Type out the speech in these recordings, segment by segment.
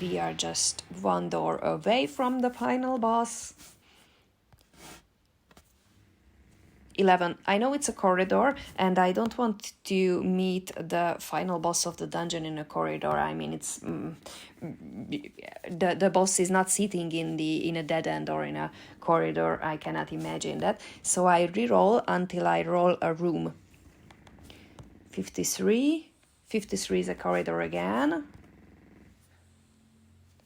we are just one door away from the final boss. 11. I know it's a corridor, and I don't want to meet the final boss of the dungeon in a corridor. I mean, it's the boss is not sitting in a dead end or in a corridor. I cannot imagine that. So I reroll until I roll a room. 53. 53 is a corridor again.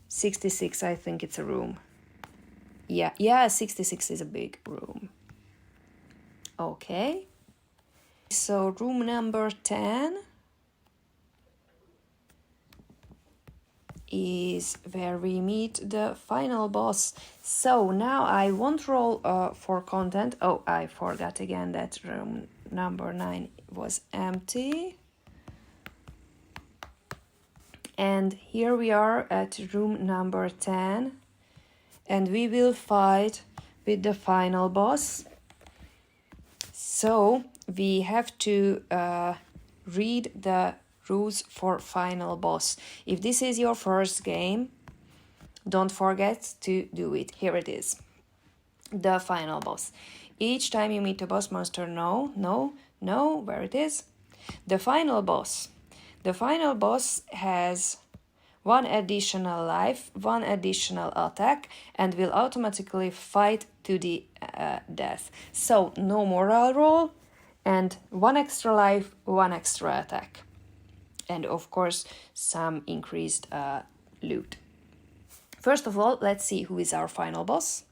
66, I think it's a room. Yeah, 66 is a big room. Okay, so room number 10 is where we meet the final boss. So now I won't roll for content. Oh, I forgot again that room number 9 was empty. And here we are at room number 10, and we will fight with the final boss. So we have to read the rules for final boss. If this is your first game, don't forget to do it. Here it is. The final boss. Each time you meet a boss monster, where it is? The final boss. The final boss has 1 additional life, 1 additional attack, and will automatically fight to the death. So no moral roll, and 1 extra life, 1 extra attack. And of course, some increased loot. First of all, let's see who is our final boss.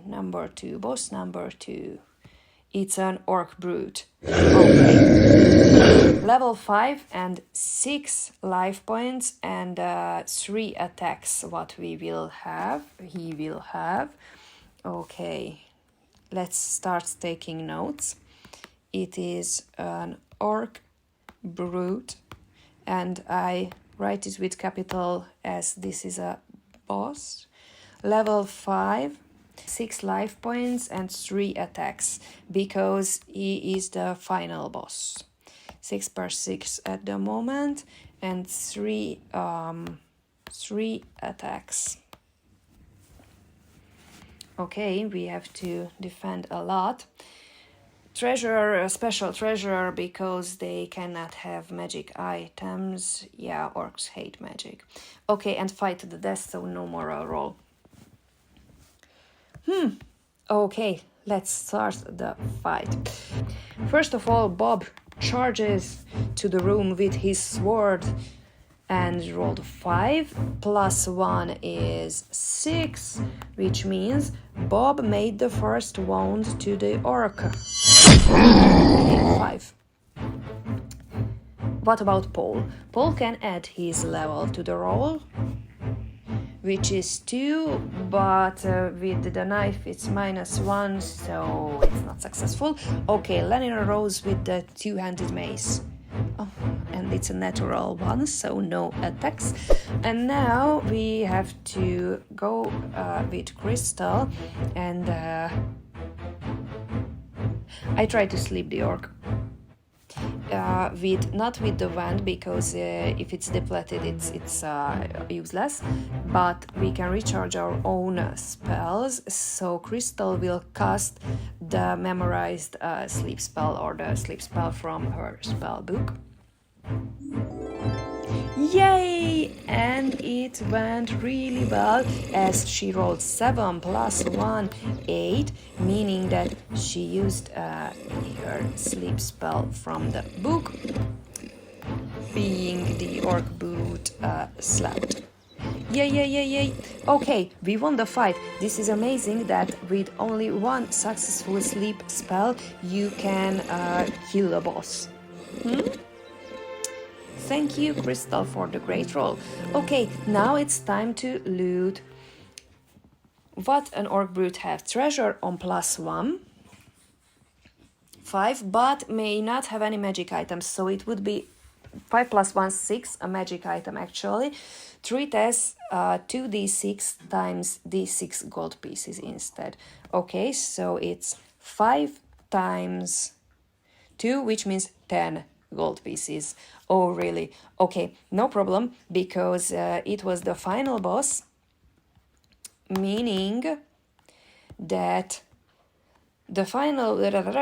Number 2, boss number 2. It's an orc brute. Okay. Level 5 and 6 life points and 3 attacks. What he will have. Okay. Let's start taking notes. It is an orc brute, and I write it with capital as this is a boss. Level 5. 6 life points and 3 attacks, because he is the final boss. 6 per 6 at the moment, and 3 attacks. Okay, we have to defend a lot. Treasure, a special treasure, because they cannot have magic items. Yeah, orcs hate magic. Okay, and fight to the death, so no moral roll. Okay, let's start the fight. First of all, Bob charges to the room with his sword and rolled 5. Plus 1 is 6, which means Bob made the first wound to the orc. Okay, 5. What about Paul? Paul can add his level to the roll, which is 2, but with the knife it's -1, so it's not successful. Okay, Lenny rolls with the 2-handed mace. Oh, and it's a natural 1, so no attacks. And now we have to go with Crystal, and I try to sleep the orc. Not with the wand, because if it's depleted it's useless, but we can recharge our own spells. So Crystal will cast the memorized sleep spell, or the sleep spell from her spell book. Yay! And it went really well, as she rolled 7 plus 1, 8, meaning that she used her sleep spell from the book, being the orc brute slept. Yay! Okay, we won the fight. This is amazing that with only 1 successful sleep spell you can kill a boss. Thank you, Crystal, for the great roll. Okay, now it's time to loot. What an orc brute have? Treasure on +1. 5, but may not have any magic items, so it would be 5 plus 1, 6, a magic item actually. 3 tests, 2d6 times d6 gold pieces instead. Okay, so it's 5 times 2, which means 10 gold pieces. Oh, really? Okay, no problem, because it was the final boss, meaning that the final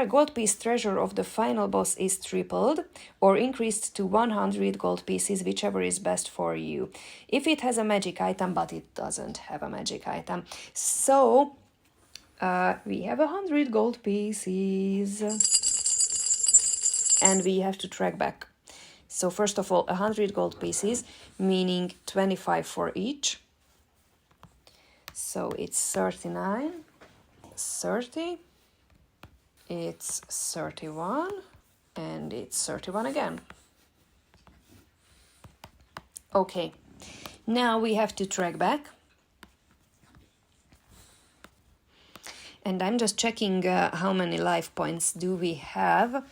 gold piece treasure of the final boss is tripled or increased to 100 gold pieces, whichever is best for you. If it has a magic item, but it doesn't have a magic item. So we have 100 gold pieces and we have to track back. So first of all, 100 gold pieces, meaning 25 for each. So it's 39, 30, it's 31, and it's 31 again. Okay, now we have to track back. And I'm just checking how many life points do we have,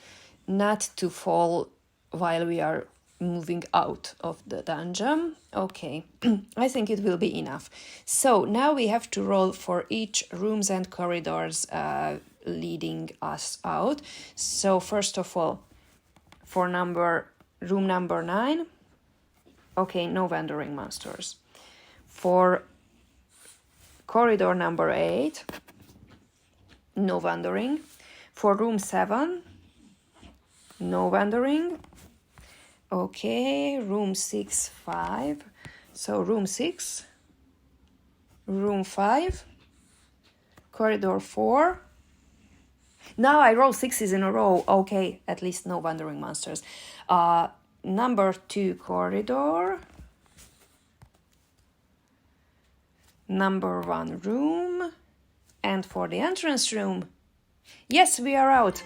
not to fall while we are moving out of the dungeon. Okay, I think it will be enough. So now we have to roll for each rooms and corridors leading us out. So first of all, for room number 9, okay, no wandering monsters. For corridor number 8, no wandering. For room 7, no wandering. Okay, room 6, 5. So room 6, room 5, corridor 4. Now I roll 6s in a row. Okay, at least no wandering monsters. Number 2 corridor. Number 1 room. And for the entrance room, yes, we are out.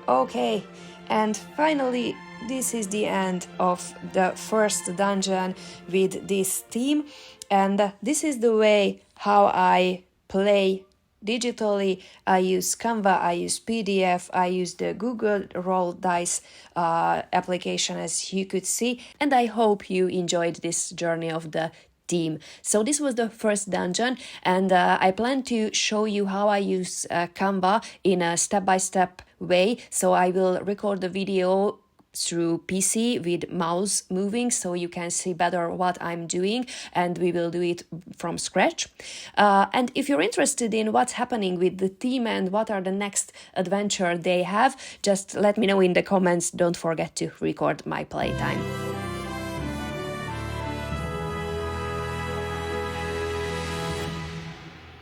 Okay, and finally, this is the end of the first dungeon with this team, and this is the way how I play digitally. I use Canva, I use PDF, I use the Google Roll Dice application, as you could see, and I hope you enjoyed this journey of the team. So this was the first dungeon, and I plan to show you how I use Canva in a step-by-step way. So I will record the video through PC with mouse moving, so you can see better what I'm doing, and we will do it from scratch. And if you're interested in what's happening with the team and what are the next adventure they have, just let me know in the comments. Don't forget to record my playtime.